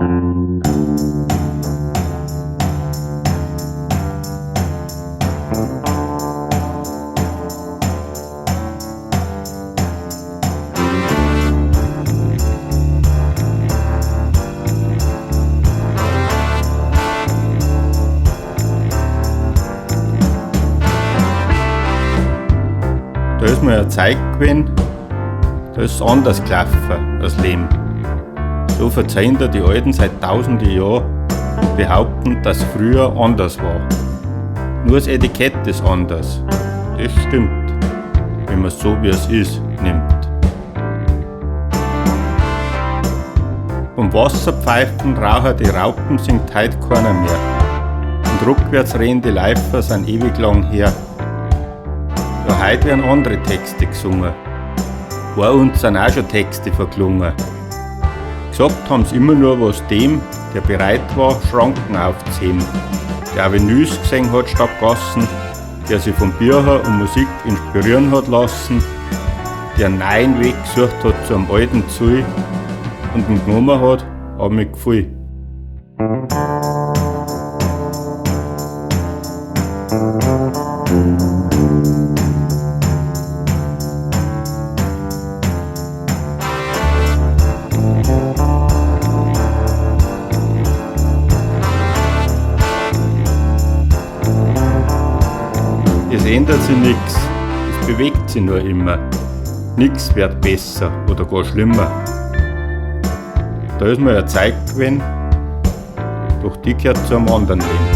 Da ist mir eine Zeit gewesen, da ist es anders gelaufen als Leben. So verzeihen da die Alten seit tausenden Jahren und behaupten, dass früher anders war. Nur das Etikett ist anders. Das stimmt, wenn man es so wie es ist nimmt. Vom Wasserpfeifen rauchen die Raupen singt heut keiner mehr. Und rückwärts rennen die Läufer sind ewig lang her. Ja, heute werden andere Texte gesungen. Bei uns sind auch schon Texte verklungen. Gesagt haben sie immer nur was dem, der bereit war, Schranken aufzuheben, der Avenues gesehen hat statt Gassen, der sich von Büchern und Musik inspirieren hat lassen, der einen neuen Weg gesucht hat zu einem alten Ziel und ihn genommen hat, aber mit Gefühl. Es ändert sich nichts, es bewegt sich nur immer. Nichts wird besser oder gar schlimmer. Da ist mir eine Zeit gewesen, doch die gehört zu einem anderen Leben.